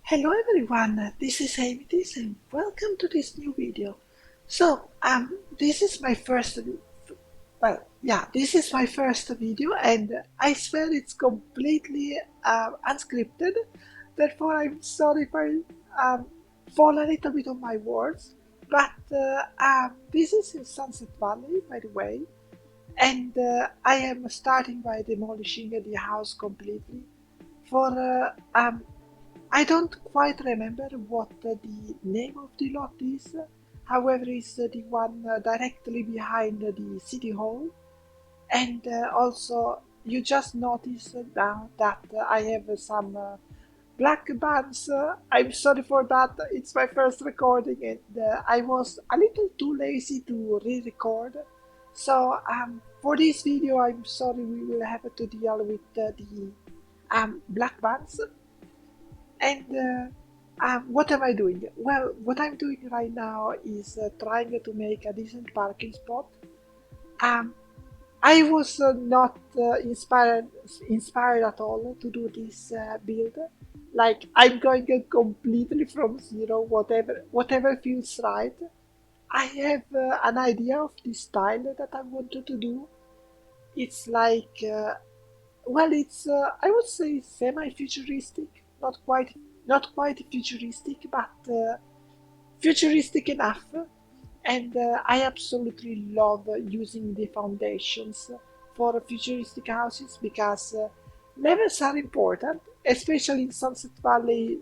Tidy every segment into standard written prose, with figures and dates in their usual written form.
Hello everyone, this is Amythyss and welcome to this new video. This is my first, this is my first video and I swear it's completely unscripted. Therefore, I'm sorry if I um, fall a little bit on my words. But this is in Sunset Valley, by the way, and I am starting by demolishing the house completely. For I don't quite remember what the name of the lot is. However, it's the one directly behind the city hall. And also, you just notice now that I have some black bands. I'm sorry for that. It's my first recording, and I was a little too lazy to re-record. So for this video, I'm sorry we will have to deal with the black bands. And what am I doing? Well, what I'm doing right now is trying to make a decent parking spot. Um, I was not inspired at all to do this build. Like I'm going completely from zero, whatever feels right. I have an idea of the style that I wanted to do. It's like it's I would say semi-futuristic, not quite futuristic, but futuristic enough. And I absolutely love using the foundations for futuristic houses because levels are important, especially in Sunset Valley.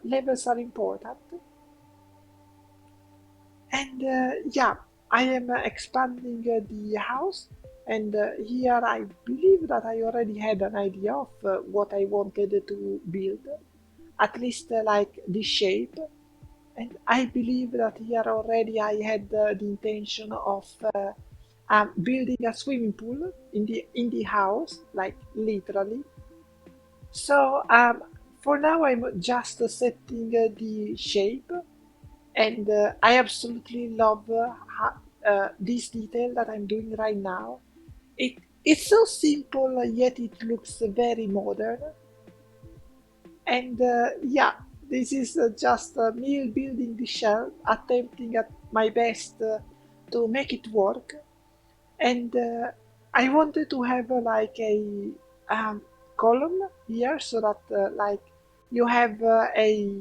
Levels are important, and I am expanding the house. And here I believe that I already had an idea of what I wanted to build, at least like the shape. And I believe that here already I had the intention of building a swimming pool in the house, like literally. So for now I'm just setting the shape, and I absolutely love this detail that I'm doing right now. It's so simple, yet it looks very modern. And this is just me building the shell, attempting at my best to make it work. And I wanted to have like a um, column here so that like you have a,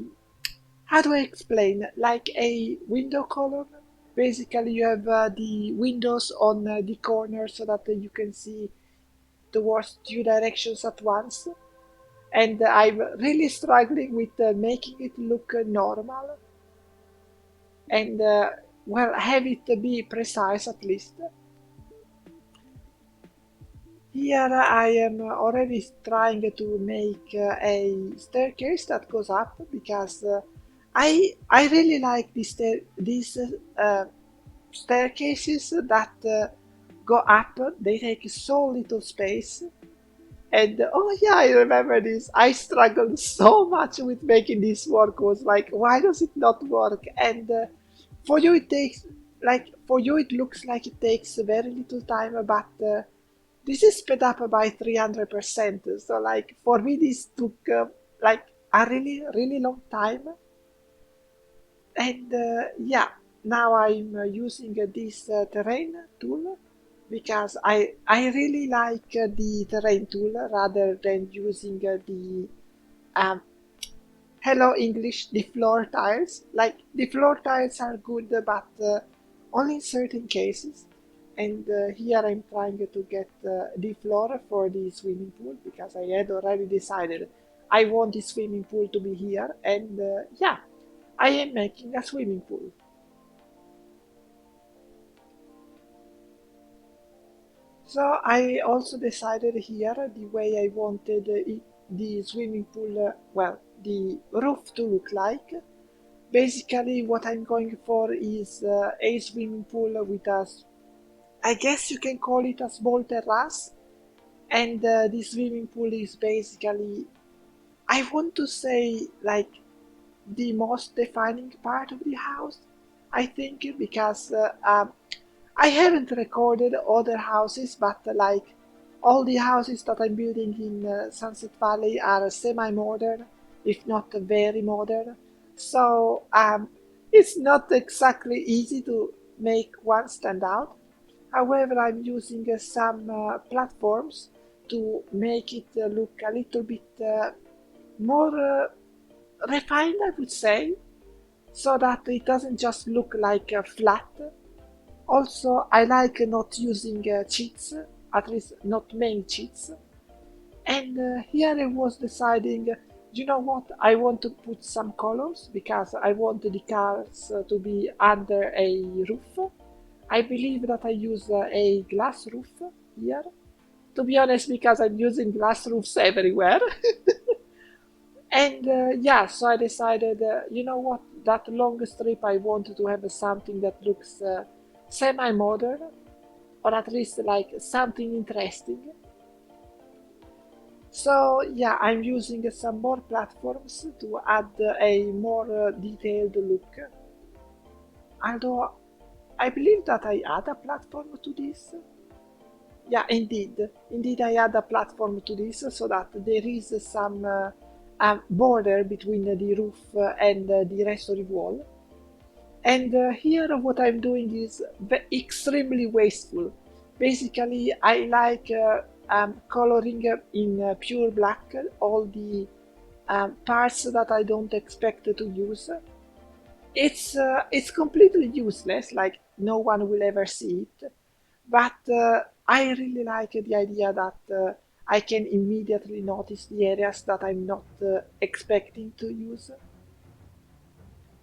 how do I explain, like a window column. Basically, you have the windows on the corner so that you can see towards two directions at once. And I'm really struggling with making it look normal and have it be precise at least. Here I am already trying to make a staircase that goes up because I really like these staircases that go up. They take so little space. And oh yeah, I remember this. I struggled so much with making this work. Was like, why does it not work? And for you, it takes for you it looks like it takes very little time, but this is sped up by 300%. So like for me, this took like a really long time. And now I'm using this terrain tool because I really like the terrain tool rather than using the um, hello English, the floor tiles. Like the floor tiles are good, but only in certain cases. And here I'm trying to get the floor for the swimming pool because I had already decided I want the swimming pool to be here. And I am making a swimming pool. So I also decided here the way I wanted the swimming pool, the roof to look like. Basically, what I'm going for is a swimming pool with I guess you can call it a small terrace. And this swimming pool is basically, I want to say, like the most defining part of the house. I think because I haven't recorded other houses, but like all the houses that I'm building in Sunset Valley are semi-modern. if not very modern. So it's not exactly easy to make one stand out. However, I'm using some platforms to make it look a little bit more refined, I would say, so that it doesn't just look like flat. Also, I like not using cheats, at least not main cheats. And here I was deciding, you know what, I want to put some colors because I want the cars to be under a roof. I believe that I use a glass roof here. To be honest, because I'm using glass roofs everywhere. And yeah, so I decided, you know what, that long strip I wanted to have something that looks semi-modern, or at least like something interesting. So yeah, I'm using some more platforms to add a more detailed look. Although I believe that I add a platform to this. Yeah, indeed, I add a platform to this so that there is some border between the roof and the rest of the wall. And here, what I'm doing is extremely wasteful. Basically, I like coloring in pure black all the parts that I don't expect to use. It's completely useless, like no one will ever see it. But I really like the idea that I can immediately notice the areas that I'm not expecting to use.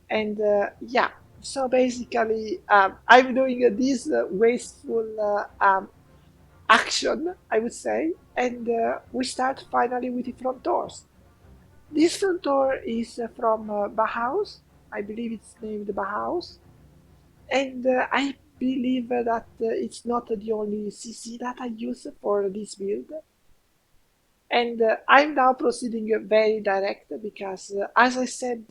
And yeah, so basically, I'm doing this wasteful action, I would say. And we start finally with the front doors. This front door is from Bauhaus. I believe it's named Bauhaus. And I believe that it's not the only CC that I use for this build. And I'm now proceeding very direct because, as I said,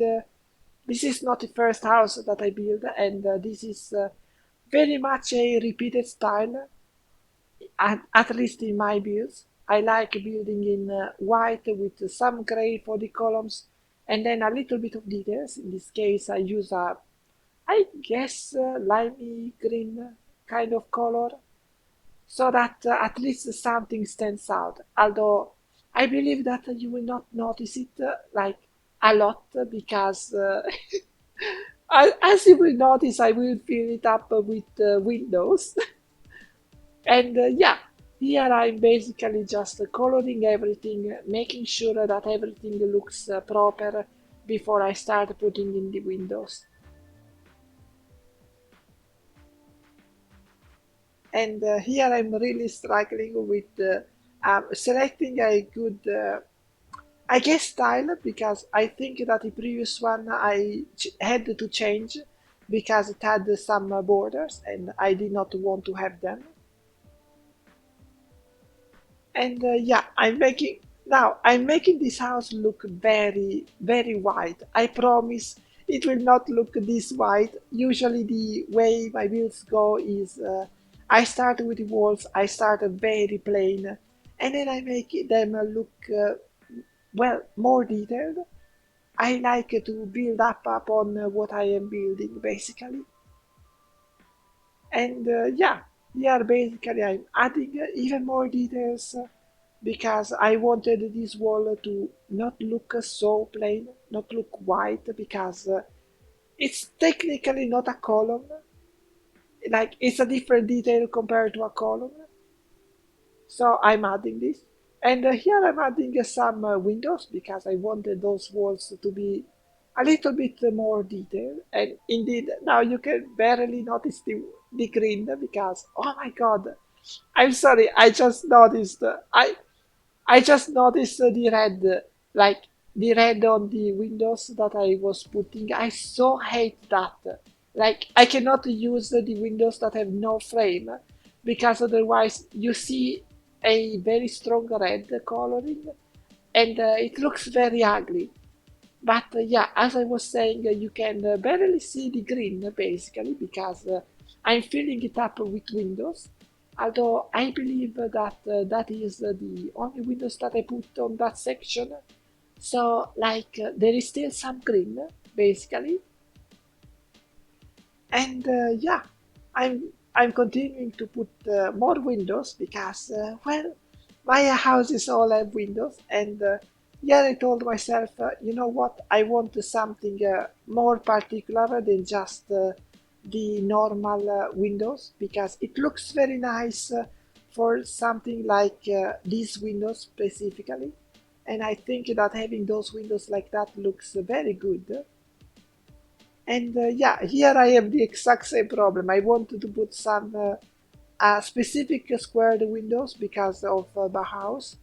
this is not the first house that I build, and this is very much a repeated style, at least in my builds. I like building in white with some gray for the columns, and then a little bit of details. In this case, I use a, I guess, limey green kind of color, so that at least something stands out. Although I believe that you will not notice it like a lot because, as you will notice, I will fill it up with windows. And yeah, here I'm basically just coloring everything, making sure that everything looks proper before I start putting in the windows. And here I'm really struggling with selecting a good, I guess, style because I think that the previous one I had to change because it had some borders and I did not want to have them. And yeah, I'm making this house look very, very white. I promise it will not look this white. Usually the way my builds go is I start with the walls, I start very plain, and then I make them look, well, more detailed. I like to build up upon what I am building, basically. And yeah, here basically I'm adding even more details because I wanted this wall to not look so plain, not look white, because it's technically not a column. Like it's a different detail compared to a column. So I'm adding this. And here I'm adding some windows because I wanted those walls to be a little bit more detailed. And indeed, now you can barely notice the green because, oh my god, I'm sorry, I just noticed the red, like the red on the windows that I was putting. I so hate that. Like I cannot use the windows that have no frame because otherwise you see a very strong red coloring and it looks very ugly. But yeah, as I was saying, you can barely see the green basically because I'm filling it up with windows. Although I believe that that is the only windows that I put on that section. So like there is still some green basically, and yeah, I'm continuing to put more windows because well, my houses all have windows, and yeah, I told myself, you know what, I want something more particular than just the normal windows because it looks very nice for something like these windows specifically, and I think that having those windows like that looks very good. And yeah, here I have the exact same problem. I wanted to put some specific squared windows because of the house,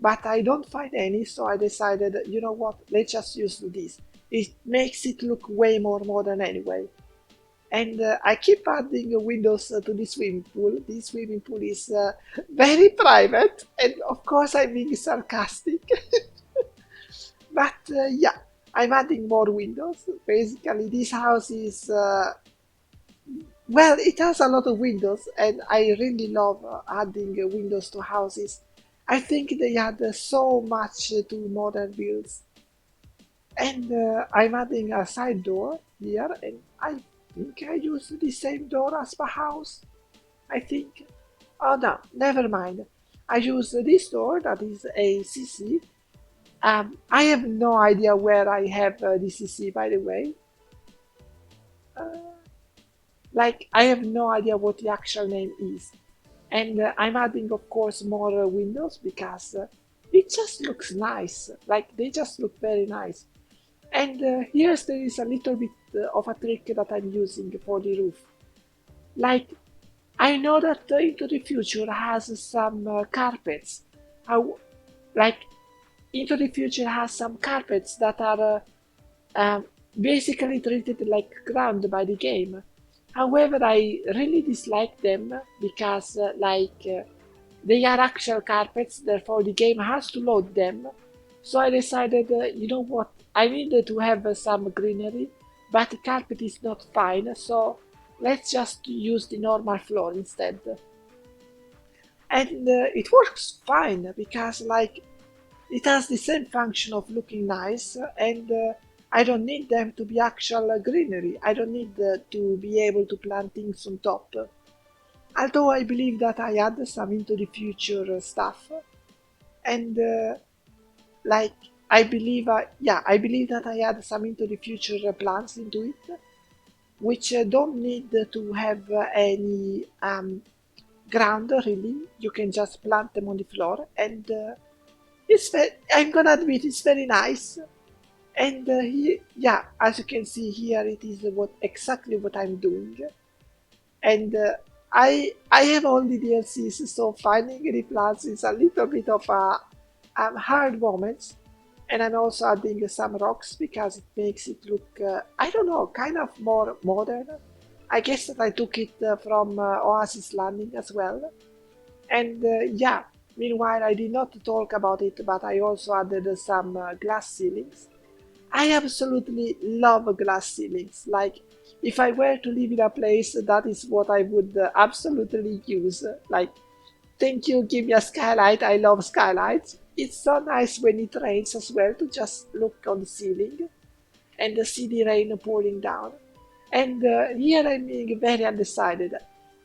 but I don't find any, so I decided, you know what, let's just use this. It makes it look way more modern anyway. And I keep adding windows to the swimming pool. This swimming pool is very private, and of course I'm being sarcastic. But yeah, I'm adding more windows. Basically, this house is well, it has a lot of windows, and I really love adding windows to houses. I think they add so much to modern builds. And I'm adding a side door here, and I think I use the same door as the house. I think. Oh no, never mind. I use this door that is a CC. I have no idea where I have the CC, by the way. Uh, like, I have no idea what the actual name is. And I'm adding, of course, more windows because it just looks nice. Like, they just look very nice. And here's there is a little bit of a trick that I'm using for the roof. Like, I know that Into the Future has some carpets. How, like, Into the Future has some carpets that are basically treated like ground by the game. However, I really dislike them because, they are actual carpets, therefore the game has to load them. So I decided, you know what, I needed to have some greenery, but the carpet is not fine, so let's just use the normal floor instead. And it works fine because, like, it has the same function of looking nice, and I don't need them to be actual greenery. I don't need to be able to plant things on top. Although I believe that I add some Into the Future stuff, and like I believe that I add some Into the Future plants into it, which don't need to have any ground really. You can just plant them on the floor, and I'm gonna admit it's very nice. And yeah, as you can see here, it is what exactly what I'm doing. And I have all the DLCs, so finding the plants is a little bit of a hard moment. And I'm also adding some rocks because it makes it look, I don't know, kind of more modern. I guess that I took it from Oasis Landing as well. And yeah, meanwhile, I did not talk about it, but I also added some glass ceilings. I absolutely love glass ceilings. Like, if I were to live in a place, that is what I would absolutely use. Like, thank you, give me a skylight. I love skylights. It's so nice when it rains as well to just look on the ceiling and see the rain pouring down. And here I'm being very undecided.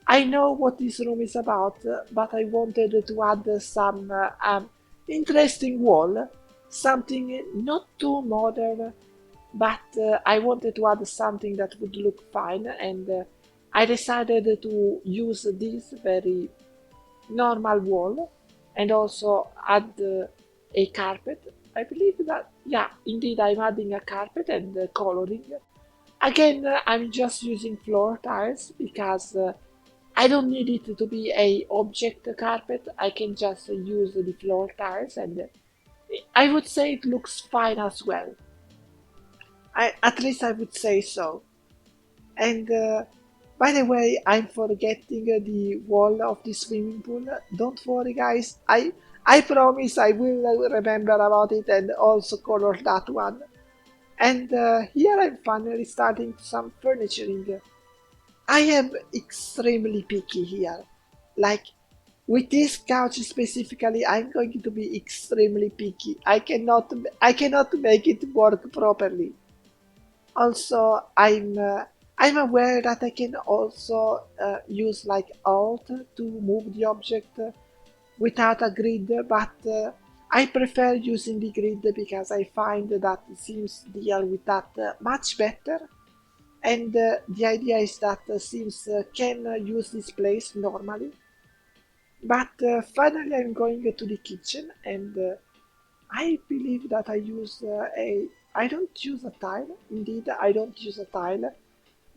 I know what this room is about, but I wanted to add some interesting wall, something not too modern, but I wanted to add something that would look fine, and I decided to use this very normal wall and also add a carpet. I believe that, yeah, indeed, I'm adding a carpet and coloring. Again, I'm just using floor tiles because I don't need it to be a object carpet. I can just use the floor tiles, and I would say it looks fine as well. At least I would say so. And by the way, I'm forgetting the wall of the swimming pool. Don't worry, guys. I promise I will remember about it and also color that one. And here I'm finally starting some furnituring. I am extremely picky here. Like, With this couch specifically, I'm going to be extremely picky. I cannot make it work properly. Also, I'm aware that I can also use like Alt to move the object without a grid, but I prefer using the grid because I find that it seems deal with that much better. And the idea is that Sims can use this place normally. But finally, I'm going to the kitchen, and I believe that I don't use a tile. Indeed, I don't use a tile.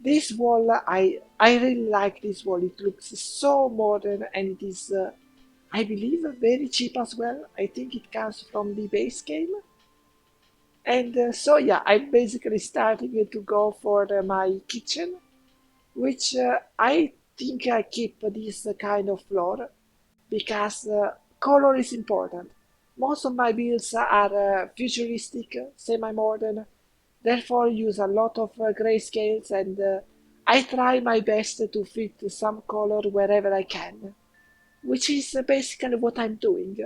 This wall, I really like this wall. It looks so modern, and it is, I believe, very cheap as well. I think it comes from the base game. And so yeah, I'm basically starting to go for my kitchen, which I think I keep this kind of floor because color is important. Most of my builds are futuristic, semi-modern, therefore use a lot of grayscales, and I try my best to fit some color wherever I can, which is basically what I'm doing.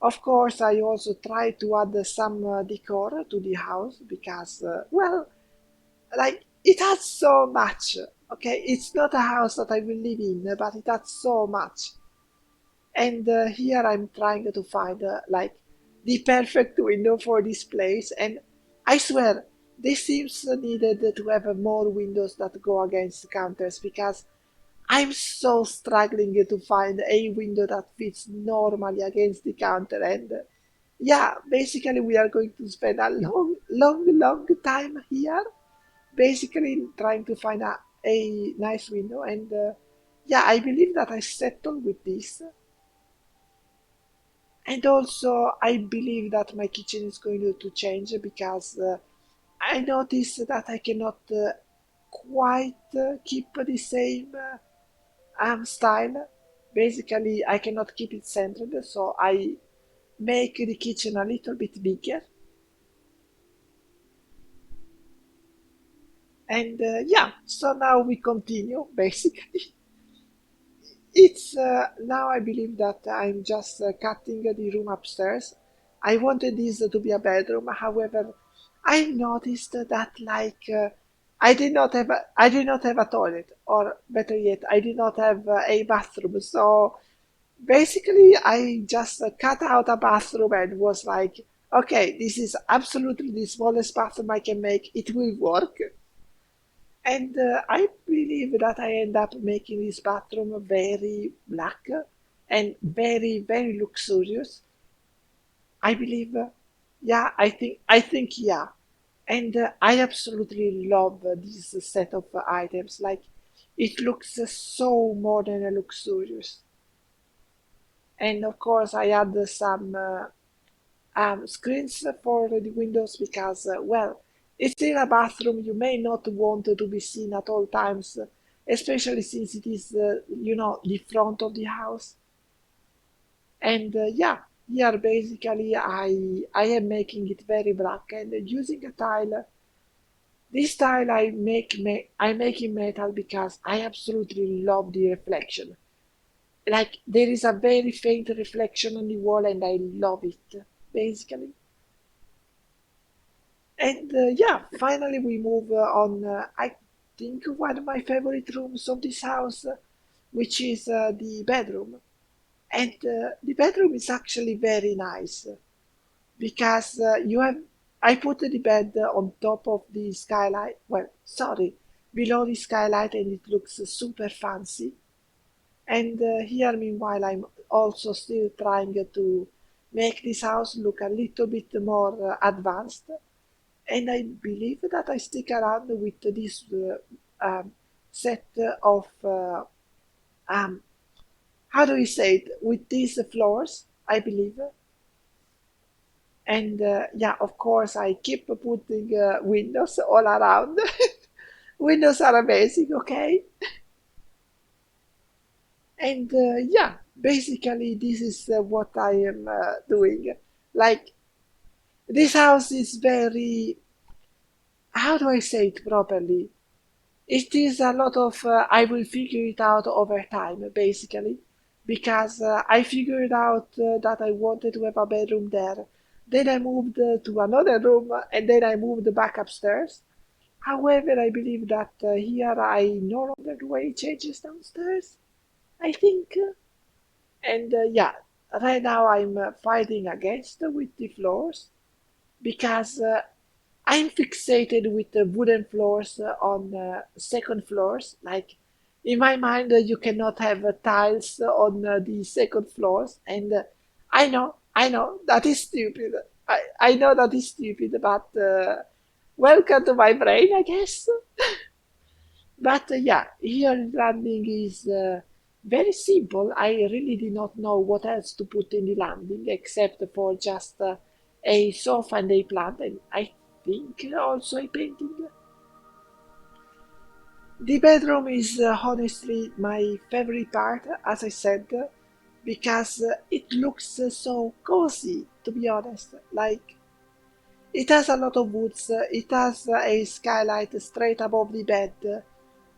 Of course, I also try to add some decor to the house because, well, like it has so much. Okay, it's not a house that I will live in, but it has so much. And here I'm trying to find like the perfect window for this place. And I swear, this seems needed to have more windows that go against counters because I'm so struggling to find a window that fits normally against the counter. And yeah, basically we are going to spend a long time here, basically trying to find a nice window. And yeah, I believe that I settled with this. And also, I believe that my kitchen is going to change because I noticed that I cannot quite keep the same style. Basically, I cannot keep it centered, so I make the kitchen a little bit bigger. And yeah, so now we continue basically. It's now I believe that I'm just cutting the room upstairs. I wanted this to be a bedroom. However, I noticed that I did not have a toilet, or better yet, I did not have a bathroom. So basically, I just cut out a bathroom and was like, okay, this is absolutely the smallest bathroom I can make. It will work. And I believe that I end up making this bathroom very black and very luxurious. I believe, yeah, I think, yeah. And I absolutely love this set of items. Like, it looks so modern and luxurious. And of course, I add some screens for the windows because, well, it's in a bathroom. You may not want to be seen at all times, especially since it is, the front of the house. And yeah, here basically I am making it very black and using a tile. This tile I make in metal because I absolutely love the reflection. Like there is a very faint reflection on the wall, and I love it basically. And yeah, finally we move on. I think one of my favorite rooms of this house, which is the bedroom. And the bedroom is actually very nice because you have. I put the bed on top of the skylight. Well, sorry, below the skylight, and it looks super fancy. And here, meanwhile, I'm also still trying to make this house look a little bit more advanced, and I believe that I stick around with this set of um, how do we say it, with these floors, I believe. And yeah, of course, I keep putting windows all around. Windows are amazing, okay? And yeah, basically, this is what I am doing. Like, this house is very, how do I say it properly? It is a lot of I will figure it out over time, basically, because I figured out that I wanted to have a bedroom there. Then I moved to another room, and then I moved back upstairs. However, I believe that here I no longer do any changes downstairs, I think. And yeah, right now I'm fighting against with the floors because I'm fixated with the wooden floors on second floors. Like in my mind, you cannot have tiles on the second floors, and I know that is stupid. I know that is stupid, but welcome to my brain, I guess. But yeah, here landing is very simple. I really did not know what else to put in the landing except for just a sofa and a plant, and I think also a painting. The bedroom is honestly my favorite part, as I said, because it looks so cozy, to be honest. Like, it has a lot of woods, it has a skylight straight above the bed,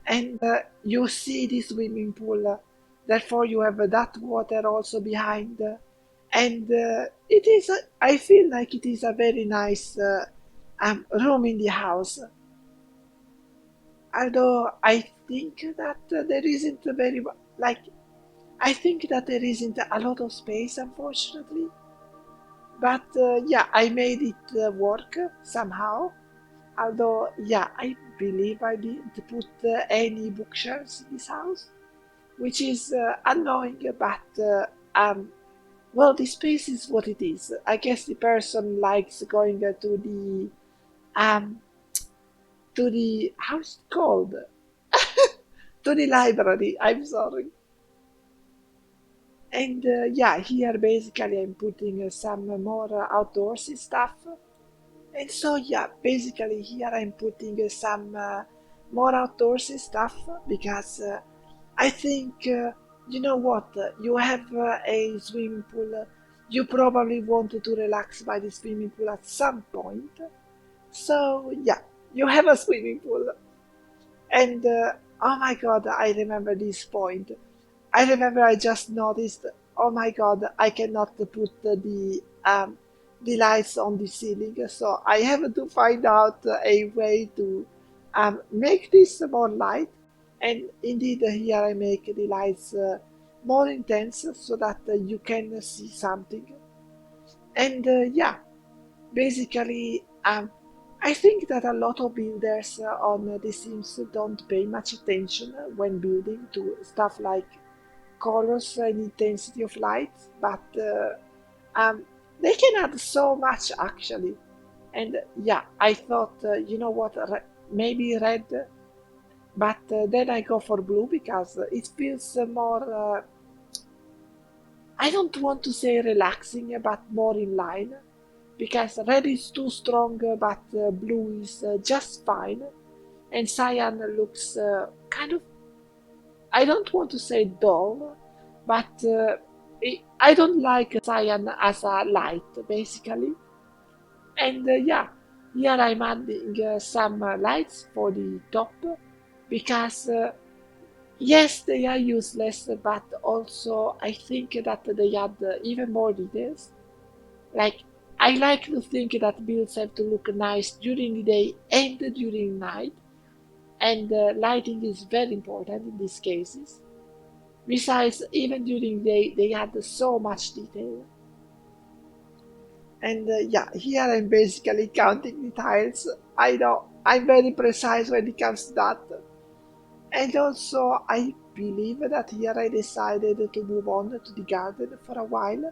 and you see the swimming pool. Therefore, you have that water also behind. And it is, I feel like it is a very nice room in the house. Although I think that there isn't like, I think that there isn't a lot of space, unfortunately. But yeah, I made it work somehow. Although, yeah, I believe I didn't put any bookshelves in this house, which is annoying, but well, the space is what it is. I guess the person likes going um, to the, how's it called? To the library. I'm sorry. And yeah, here basically I'm putting some more outdoorsy stuff. And so yeah, basically here I'm putting some more outdoorsy stuff because I think you know what, you have a swimming pool. You probably want to relax by the swimming pool at some point. So yeah, you have a swimming pool, and oh my god, I remember this point. I remember I just noticed, oh my god, I cannot put the lights on the ceiling, so I have to find out a way to make this more light. And indeed, here I make the lights more intense so that you can see something. And yeah, basically, I think that a lot of builders on the Sims don't pay much attention when building to stuff like colors and intensity of light, but um, they can add so much actually. And yeah, I thought, you know what, maybe red, but then I go for blue because it feels more, I don't want to say relaxing, but more in line. Because red is too strong, but blue is just fine. And cyan looks kind of, I don't want to say dull, but I don't like cyan as a light, basically. And yeah, here I'm adding some lights for the top because yes, they are useless, but also I think that they add even more details. Like, I like to think that builds have to look nice during the day and during night, and lighting is very important in these cases. Besides, even during the day, they add so much detail. And yeah, here I'm basically counting the tiles. I know, I'm very precise when it comes to that. And also, I believe that here I decided to move on to the garden for a while.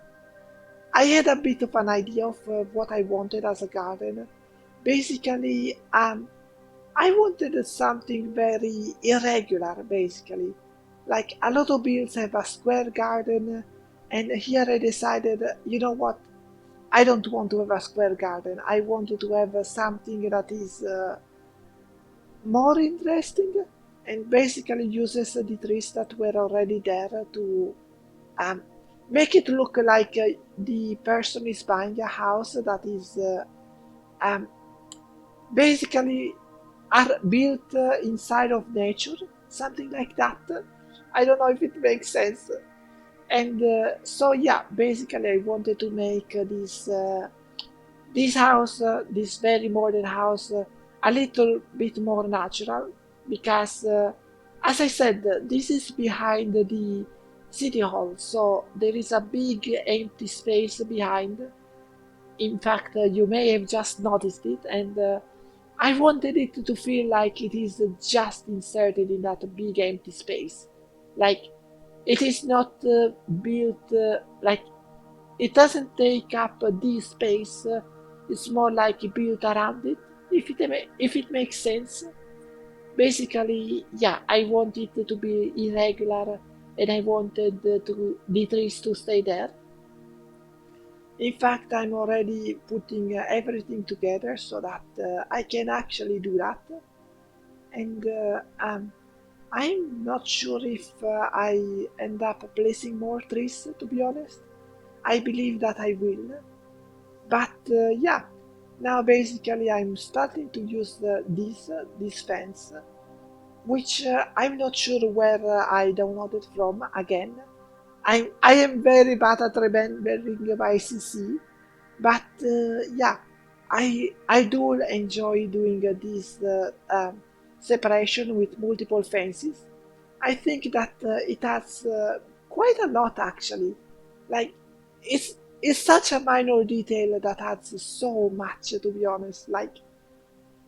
I had a bit of an idea of what I wanted as a garden. Basically, I wanted something very irregular, basically. Like a lot of builds have a square garden, and here I decided, you know what? I don't want to have a square garden. I wanted to have something that is more interesting and basically uses the trees that were already there to um, make it look like the person is buying a house that is um, basically are built inside of nature, something like that. I don't know if it makes sense. And so yeah, basically I wanted to make this house, this very modern house, a little bit more natural because, as I said, this is behind the city hall, so there is a big empty space behind. In fact, you may have just noticed it, and I wanted it to feel like it is just inserted in that big empty space. Like it is not built like it doesn't take up the space. It's more like built around it. If it makes sense. Basically, yeah, I wanted it to be irregular, and I wanted to the trees to stay there. In fact, I'm already putting everything together so that I can actually do that. And I'm not sure if I end up placing more trees, to be honest. I believe that I will. But yeah, now basically I'm starting to use this fence, which I'm not sure where I downloaded from again. I am very bad at remembering my CC, but yeah, I do enjoy doing this separation with multiple fences. I think that it has quite a lot actually. Like it's it's such a minor detail that adds so much, to be honest. Like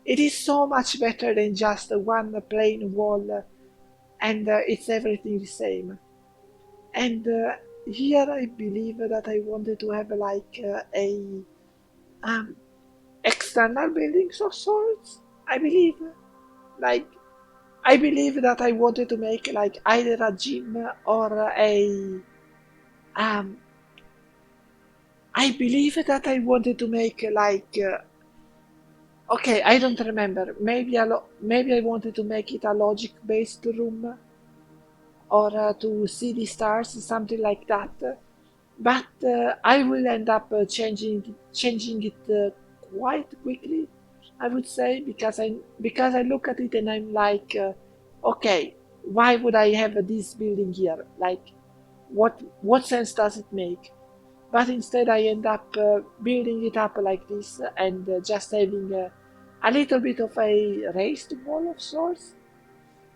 it is so much better than just one plain wall and it's everything the same. And here I believe that I wanted to have like a um, external buildings of sorts. I believe, like I believe that I wanted to make like either a gym or a um. I believe that I wanted to make like okay, I don't remember. Maybe I wanted to make it a logic based room or to see the stars, something like that. But I will end up changing it quite quickly, I would say, because I look at it and I'm like, okay, why would I have this building here? Like, what sense does it make? But instead, I end up building it up like this and just having a little bit of a raised wall of sorts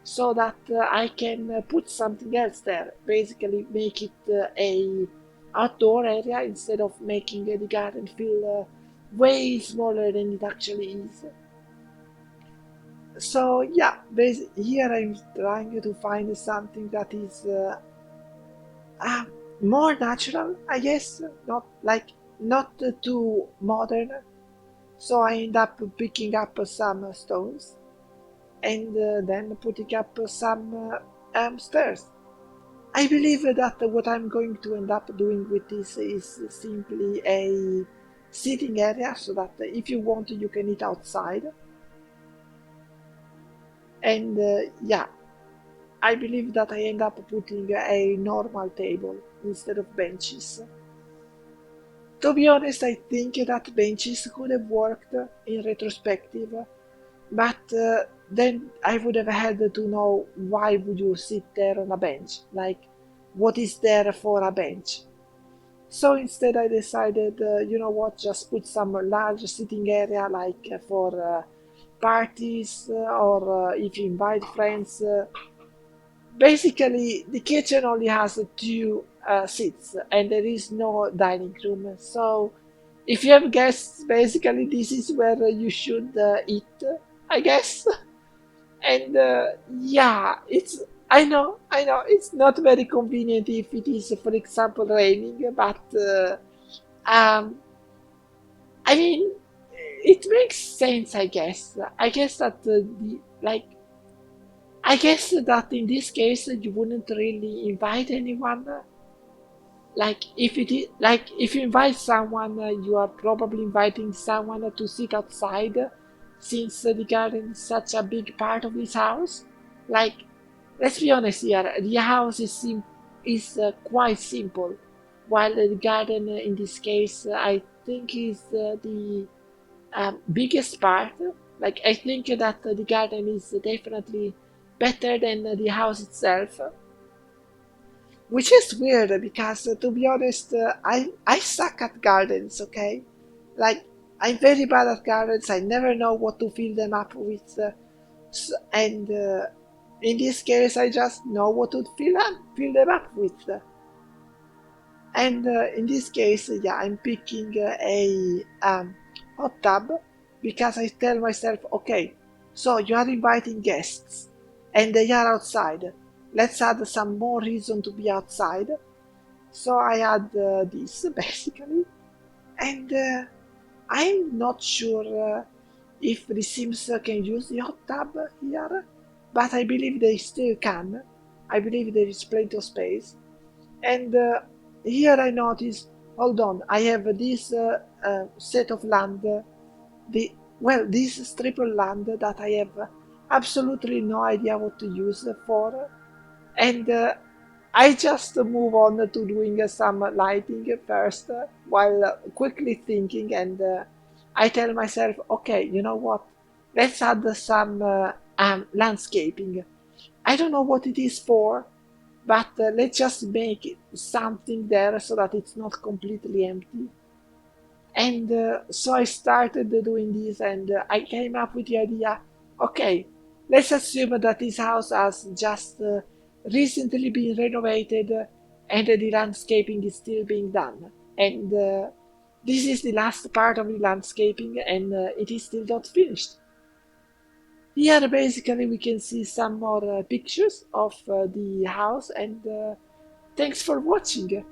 so that I can put something else there. Basically, make it a outdoor area instead of making the garden feel way smaller than it actually is. So yeah, here I'm trying to find something that is uh, more natural, I guess, not too modern. So I end up picking up some stones and then putting up some stairs. I believe that what I'm going to end up doing with this is simply a sitting area so that if you want you can eat outside. And yeah, I believe that I end up putting a normal table instead of benches. To be honest, I think that benches could have worked in retrospective, but then I would have had to know why would you sit there on a bench? Like, what is there for a bench? So instead, I decided, you know what, just put some large sitting area like for parties or if you invite friends. Basically, the kitchen only has two seats and there is no dining room. So if you have guests, basically, this is where you should eat, I guess. And yeah, I know, it's not very convenient if it is, for example, raining, but um, I mean, it makes sense, I guess. I guess that I guess that in this case you wouldn't really invite anyone. Like if you invite someone, you are probably inviting someone to sit outside, since the garden is such a big part of this house. Like, let's be honest here, the house is quite simple, while the garden in this case I think is the biggest part. Like I think that the garden is definitely better than the house itself, which is weird because to be honest, I suck at gardens. Okay, like I'm very bad at gardens. I never know what to fill them up with, and in this case, I just know what to fill them up with. And in this case, yeah, I'm picking a hot tub because I tell myself, okay, so you are inviting guests and they are outside. Let's add some more reason to be outside. So I add this basically, and I'm not sure if the Sims can use the hot tub here, but I believe they still can. I believe there is plenty of space. And here I notice, hold on, I have this set of land, the this strip of land that I have absolutely no idea what to use for, and I just move on to doing some lighting first, while quickly thinking, and I tell myself, okay, you know what? Let's add some landscaping. I don't know what it is for, but let's just make something there so that it's not completely empty. And so I started doing this, and I came up with the idea, okay, let's assume that this house has just recently been renovated, and the landscaping is still being done. And this is the last part of the landscaping, and it is still not finished. Here, basically, we can see some more pictures of the house, and thanks for watching.